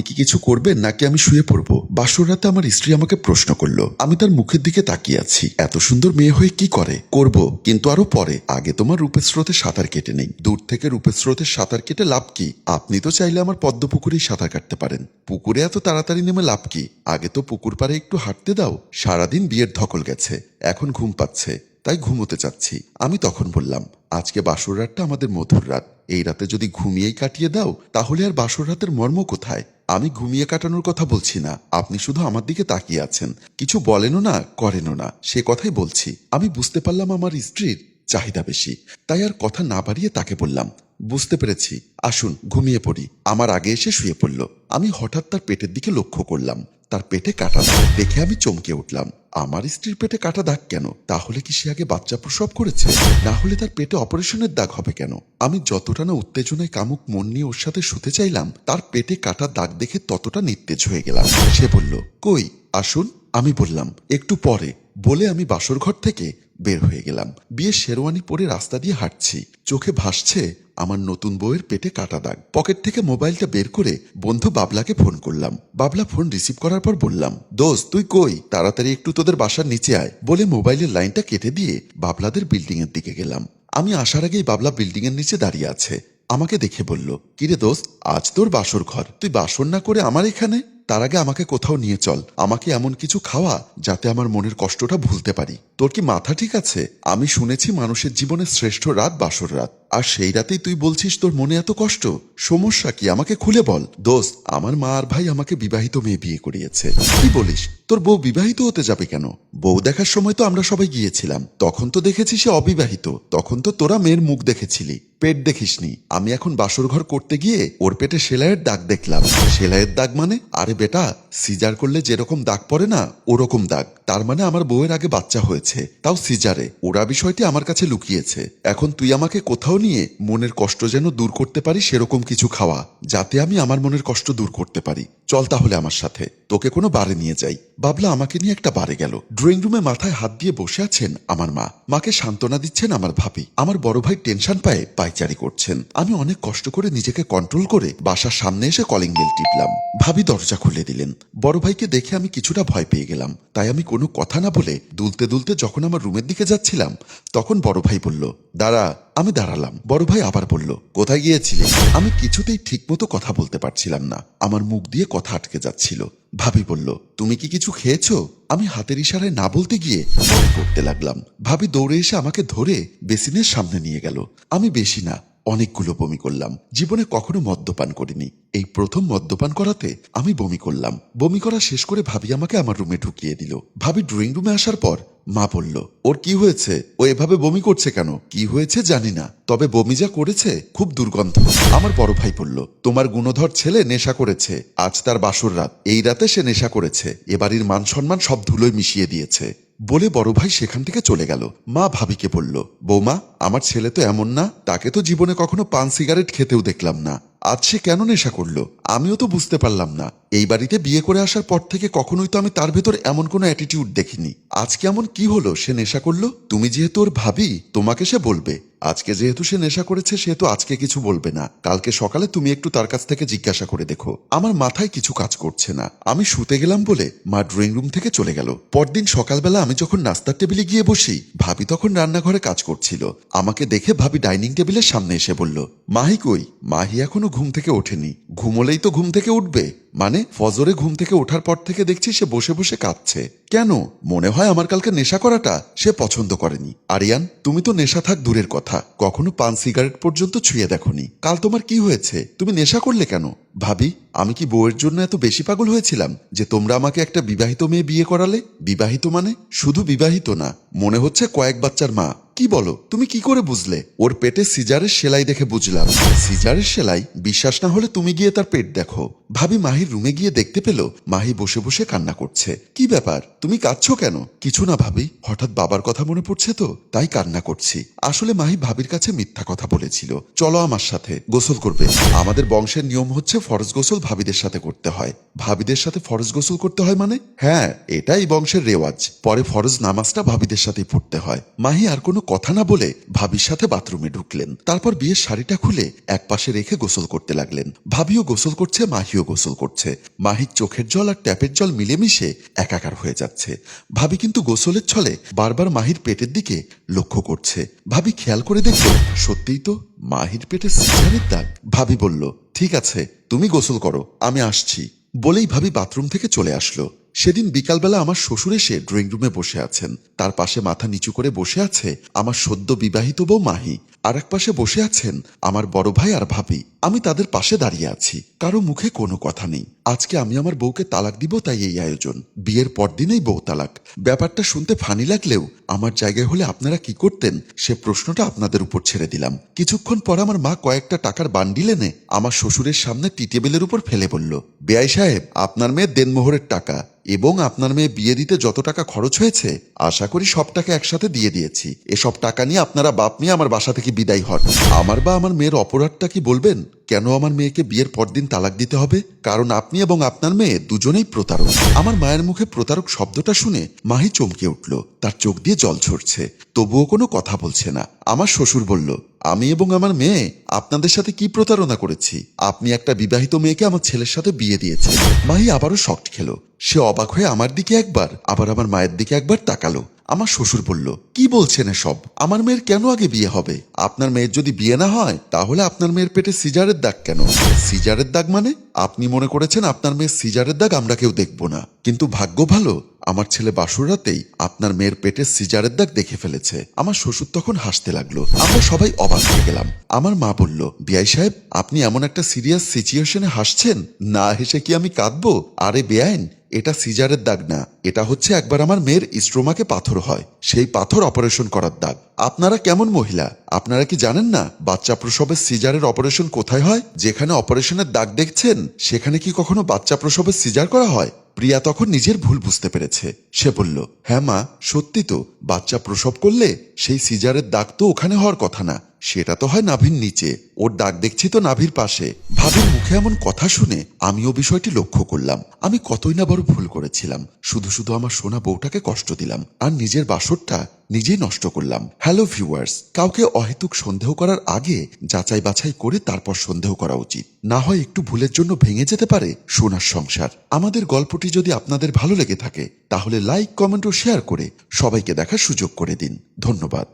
আপনি কি কিছু করবেন নাকি আমি শুয়ে পড়বো? বাসর রাতে আমার স্ত্রী আমাকে প্রশ্ন করলো। আমি তার মুখের দিকে তাকিয়ে আছি। এত সুন্দর মেয়ে হয়ে কি করে? করব, কিন্তু আরো পরে। আগে তোমার রূপের স্রোতে সাঁতার কেটে নেই। দূর থেকে রূপের স্রোতে সাঁতার কেটে লাভ কি? আপনি তো চাইলে আমার পদ্ম পুকুরেই সাঁতার কাটতে পারেন। পুকুরে এত তাড়াতাড়ি নেমে লাভ কি? আগে তো পুকুর পাড়ে একটু হাঁটতে দাও। সারাদিন বিয়ের ধকল গেছে, এখন ঘুম পাচ্ছে, তাই ঘুমোতে চাচ্ছি। আমি তখন বললাম, আজকে বাসর রাতটা আমাদের মধুর রাত। এই রাতে যদি ঘুমিয়েই কাটিয়ে দাও তাহলে আর বাসর রাতের মর্ম কোথায়? আমি ঘুমিয়ে কাটানোর কথা বলছি না, আপনি শুধু আমার দিকে তাকিয়ে আছেন, কিছু বলেনও না করেনও না, সে কথাই বলছি। আমি বুঝতে পারলাম আমার স্ত্রীর চাহিদা বেশি, তাই আর কথা না বাড়িয়ে তাকে বললাম, বুঝতে পেরেছি, আসুন ঘুমিয়ে পড়ি। আমার আগে এসে শুয়ে পড়ল। আমি হঠাৎ তার পেটের দিকে লক্ষ্য করলাম, তার পেটে কাটা দাগ দেখে আমি চমকে উঠলাম। আমার স্ত্রীর পেটে কাটা দাগ কেন? তাহলে কি সে আগে বাচ্চা প্রসব করেছে? না হলে তার পেটে অপারেশনের দাগ হবে কেন? আমি যতটা না উত্তেজনায় কামুক মন নিয়ে ওর সাথে শুতে চাইলাম, তার পেটে কাটা দাগ দেখে ততটা নিস্তেজ হয়ে গেলাম। সে বলল, কই আসুন। আমি বললাম, একটু পরে। বলে আমি বাসর ঘর থেকে বের হয়ে গেলাম। বিয়ে শেরওয়ানি পরে রাস্তা দিয়ে হাঁটছি, চোখে ভাসছে আমার নতুন বউয়ের পেটে কাটা দাগ। পকেট থেকে মোবাইলটা বের করে বন্ধু বাবলাকে ফোন করলাম। বাবলা ফোন রিসিভ করার পর বললাম, দোস্ত তুই কই? তাড়াতাড়ি একটু তোদের বাসার নিচে আয়। বলে মোবাইলের লাইনটা কেটে দিয়ে বাবলাদের বিল্ডিং এর দিকে গেলাম। আমি আসার আগেই বাবলা বিল্ডিং এর নিচে দাঁড়িয়ে আছে। আমাকে দেখে বলল, কিরে দোস্ত, আজ তোর বাসর ঘর, তুই বাসর না করে আমার এখানে? তার আগে আমাকে কোথাও নিয়ে চল, আমাকে এমন কিছু খাওয়া যাতে আমার মনের কষ্টটা ভুলতে পারি। তোর কি মাথা ঠিক আছে? আমি শুনেছি মানুষের জীবনের শ্রেষ্ঠ রাত বাসর রাত, আর সেই রাতেই তুই বলছিস তোর মনে এত কষ্ট। সমস্যা কি আমাকে খুলে বল। দোস্ত, আমার মা আর ভাই আমাকে বিবাহিত মেয়ে বিয়ে করিয়েছে। কি বলিস? তোর বউ বিবাহিত হতে যাবে কেন? বউ দেখার সময় তো আমরা সবাই গিয়েছিলাম, তখন তো দেখেছি সে অবিবাহিত। তখন তো তোরা মেয়ের মুখ দেখেছিলি, পেট দেখিসনি। আমি এখন বাসর ঘর করতে গিয়ে ওর পেটে সেলাইয়ের দাগ দেখলাম। সেলাইয়ের দাগ মানে? আরে বেটা, সিজার করলে যেরকম দাগ পড়ে না, ওরকম দাগ। তার মানে আমার বউয়ের আগে বাচ্চা হয়েছে, তাও সিজারে। ওরা বিষয়টি আমার কাছে লুকিয়েছে। এখন তুই আমাকে কোথাও নিয়ে মনের কষ্ট যেন দূর করতে পারি সেরকম কিছু খাওয়া, যাতে আমি আমার মনের কষ্ট দূর করতে পারি। চল তাহলে আমার সাথে, তোকে কোনো বারে নিয়ে যাই। বাবলা আমাকে নিয়ে একটা বারে গেল। ড্রয়িং রুমে মাথায় হাত দিয়ে বসে আছেন আমার মা, মাকে সান্ত্বনা দিচ্ছেন আমার ভাবি। আমার বড় ভাই টেনশন পায়ে পায়চারি করছেন। আমি অনেক কষ্ট করে নিজেকে কন্ট্রোল করে বাসার সামনে এসে কলিং বেল টিপলাম। ভাবি দরজা খুলে দিলেন। বড় ভাইকে দেখে আমি কিছুটা ভয় পেয়ে গেলাম, তাই আমি কোনো কথা না বলে দুলতে দুলতে যখন আমার রুমের দিকে যাচ্ছিলাম, তখন বড় ভাই বলল, দাঁড়া। আমি দাঁড়ালাম। বড় ভাই আবার বলল, কোথায় গিয়েছিলে? আমি কিছুতেই ঠিকমতো কথা বলতে পারছিলাম না, আমার মুখ দিয়ে কথা আটকে যাচ্ছিল। ভাবি বলল, তুমি কি কিছু খেয়েছো? আমি হাতের ইশারায় না বলতে গিয়ে বমি করতে লাগলাম। ভাবি দৌড়ে এসে আমাকে ধরে বেসিনের সামনে নিয়ে গেল। আমি বেশি না, অনেকগুলো বমি করলাম। জীবনে কখনো মদ্যপান করিনি, এই প্রথম মদ্যপান করাতে আমি বমি করলাম। বমি করা শেষ করে ভাবি আমাকে আমার রুমে ঢুকিয়ে দিল। ভাবি ড্রয়িং রুমে আসার পর মা বলল, ওর কি হয়েছে? ও এভাবে বমি করছে কেন? কি হয়েছে জানি না, তবে বমি যা করেছে খুব দুর্গন্ধ। আমার বড় ভাই বলল, তোমার গুণধর ছেলে নেশা করেছে, আজ তার বাসর রাত, এই রাতে সে নেশা করেছে, এ বাড়ির মান সম্মান সব ধুলোয় মিশিয়ে দিয়েছে। বলে বড় ভাই সেখান থেকে চলে গেল। মা ভাবিকে বলল, বৌমা, আমার ছেলে তো এমন না, তাকে তো জীবনে কখনো পান সিগারেট খেতেও দেখলাম না, আজ সে কেন নেশা করলো? আমিও তো বুঝতে পারলাম না। এই বাড়িতে বিয়ে করে আসার পর থেকে কখনোই তো আমি তার ভেতর এমন কোনো অ্যাটিটিউড দেখিনি। আজকে এমন কি হলো সে নেশা করলো? তুমি যেহেতু ওর ভাবি, তোমাকে সে বলবে। আজকে যেহেতু সে নেশা করেছে, সেহেতু আজকে কিছু বলবে না, কালকে সকালে তুমি একটু তার কাছ থেকে জিজ্ঞাসা করে দেখো। আমার মাথায় কিছু কাজ করছে না। আমি শুতে গেলাম বলে মা ড্রয়িং রুম থেকে চলে গেল। পরদিন সকালবেলা আমি যখন নাস্তার টেবিলে গিয়ে বসি, ভাবি তখন রান্নাঘরে কাজ করছিল। আমাকে দেখে ভাবি ডাইনিং টেবিলের সামনে এসে বলল, মাহি কই? মাহি এখনো ঘুম থেকে ওঠেনি। ঘুমোলেই তো ঘুম থেকে উঠবে, মানে ফজরে ঘুম থেকে ওঠার পর থেকে দেখছি সে বসে বসে কাঁদছে। কেন? মনে হয় আমার কালকে নেশা করাটা সে পছন্দ করেনি। আরিয়ান, তুমি তো নেশা থাক দূরের কথা, কখনো পান সিগারেট পর্যন্ত ছুঁয়ে দেখোনি। কাল তোমার কি হয়েছে? তুমি নেশা করলে কেন? ভাবি, আমি কি বউয়ের জন্য এত বেশি পাগল হয়েছিলাম যে তোমরা আমাকে একটা বিবাহিত মেয়ে বিয়ে করালে? বিবাহিত মানে শুধু বিবাহিত না, মনে হচ্ছে কয়েক বাচ্চার মা। কি বলো? তুমি কি করে বুঝলে? ওর পেটে সিজারের সেলাই দেখে বুঝলাম। সিজারের সেলাই? বিশ্বাস না হলে তুমি গিয়ে তার পেট দেখো। ভাবি মাহির রুমে গিয়ে দেখতে পেল মাহি বসে বসে কান্না করছে। কি ব্যাপার, তুমি কাঁদছো কেন? কিছু না ভাবি, হঠাৎ বাবার কথা মনে পড়ছে তো, তাই কান্না করছি। আসলে মাহি ভাবির কাছে মিথ্যা কথা বলেছিল। চলো আমার সাথে, গোসল করবে। আমাদের বংশের নিয়ম হচ্ছে ফরজ গোসল ভাবিদের সাথে করতে হয়। ভাবিদের সাথে ফরজ গোসল করতে হয় মানে? হ্যাঁ, এটাই বংশের রেওয়াজ। পরে ফরজ নামাজটা ভাবিদের সাথেই পড়তে হয়। মাহি আর কোনো কথা না বলে ভাবির সাথে বাথরুমে ঢুকলেন। তারপর বিয়ের শাড়িটা খুলে একপাশে রেখে গোসল করতে লাগলেন। ভাবিও গোসল করছে, মাহিও গোসল করছে। মাহির চোখের জল আর ট্যাপের জল মিলেমিশে একাকার হয়ে যাচ্ছে। ভাবি কিন্তু গোসলের ছলে বারবার মাহির পেটের দিকে লক্ষ্য করছে। ভাবি খেয়াল করে দেখল, সত্যিই তো মাহির পেটে সিজারের দাগ। ভাবি বলল, ঠিক আছে, তুমি গোসল করো, আমি আসছি। বলেই ভাবি বাথরুম থেকে চলে আসলো। সেদিন বিকালবেলা আমার শ্বশুর এসে ড্রয়িং রুমে বসে আছেন। তার পাশে মাথা নিচু করে বসে আছে আমার সদ্য বিবাহিত বউ মাহি। আর এক পাশে বসে আছেন আমার বড় ভাই আর ভাবি। আমি তাদের পাশে দাঁড়িয়ে আছি, কারো মুখে কোনো কথা নেই। আজকে আমি আমার বউকে তালাক দিব, তাই এই আয়োজন। বিয়ের পরদিনেই বউ তালাক। ব্যাপারটা শুনতে ফানি লাগলেও আমার জায়গায় হলে আপনারা কি করতেন সে প্রশ্নটা আপনাদের উপর ছেড়ে দিলাম। কিছুক্ষণ পর আমার মা কয়েকটা টাকার বান্ডিল এনে আমার শ্বশুরের সামনে টি টেবিলের উপর ফেলে বলল, বেয়াই সাহেব, আপনার মেয়ের দেনমোহরের টাকা এবং আপনার মেয়ে বিয়ে দিতে যত টাকা খরচ হয়েছে আশা করি সব টাকা একসাথে দিয়ে দিয়েছি। এসব টাকা নিয়ে আপনারা বাপ নিয়ে আমার বাসা থেকে বিদায় হন। আমার বা আমার মেয়ের অপরাধটা কি বলবেন? কেন আমার মেয়েকে বিয়ের পরদিন তালাক দিতে হবে? কারণ আপনি এবং আপনার মেয়ে দুজনেই প্রতারক। আমার মায়ের মুখে প্রতারক শব্দটা শুনে মাহি চমকে উঠল। তার চোখ দিয়ে জল ঝরছে, তবুও কোনো কথা বলছে না। আমার শ্বশুর বলল, আমি এবং আমার মেয়ে আপনাদের সাথে কি প্রতারণা করেছি? আপনি একটা বিবাহিত মেয়েকে আমার ছেলের সাথে বিয়ে দিয়েছেন। মাহি আবারও শক্ট খেলো। সে অবাক হয়ে আমার দিকে একবার, আবার আমার মায়ের দিকে একবার তাকালো। আমার শ্বশুর বলল, কি বলছেন এসব? আমার মেয়ের কেন আগে বিয়ে হবে? আপনার মেয়ের যদি বিয়ে না হয় তাহলে আপনার মেয়ের পেটে সিজারের দাগ কেন? সিজারের দাগ মানে? আপনি মনে করেছেন আপনার মেয়ের সিজারের দাগ আমরা কেউ দেখব না, কিন্তু ভাগ্য ভালো আমার ছেলে বাসুর রাতেই আপনার মেয়ের পেটে সিজারের দাগ দেখে ফেলেছে। আমার শ্বশুর তখন হাসতে লাগলো। আমরা সবাই অবাক হয়ে গেলাম। আমার মা বলল, বিআই সাহেব, আপনি এমন একটা সিরিয়াস সিচুয়েশনে হাসছেন, না হেসে কি আমি কাঁদবো? আরে বেআইন, এটা সিজারের দাগ না, এটা হচ্ছে একবার আমার মেয়ের স্ট্রোমাকে পাথর হয়, সেই পাথর অপারেশন করার দাগ। আপনারা কেমন মহিলা, আপনারা কি জানেন না বাচ্চা প্রসবের সিজারের অপারেশন কোথায় হয়? যেখানে অপারেশনের দাগ দেখছেন সেখানে কি কখনো বাচ্চা প্রসবের সিজার করা হয়? প্রিয়া তখন নিজের ভুল বুঝতে পেরেছে। সে বলল, হ্যাঁ মা, সত্যি তো, বাচ্চা প্রসব করলে সেই সিজারের দাগ তো ওখানে হওয়ার কথা না, সেটা তো হয় নাভির নিচে। ওর দাগ দেখছি তো নাভির পাশে। ভাবির মুখে এমন কথা শুনে আমিও বিষয়টি লক্ষ্য করলাম। আমি কতই না বড় ভুল করেছিলাম। শুধু শুধু আমার সোনা বউটাকে কষ্ট দিলাম আর নিজের বাসরটা নিজেই নষ্ট করলাম। হ্যালো ভিউয়ার্স, কাউকে অহেতুক সন্দেহ করার আগে যাচাই বাছাই করে তারপর সন্দেহ করা উচিত। না হয় একটু ভুলের জন্য ভেঙে যেতে পারে সোনার সংসার। আমাদের গল্পটি যদি আপনাদের ভালো লেগে থাকে তাহলে লাইক, কমেন্ট ও শেয়ার করে সবাইকে দেখার সুযোগ করে দিন। ধন্যবাদ।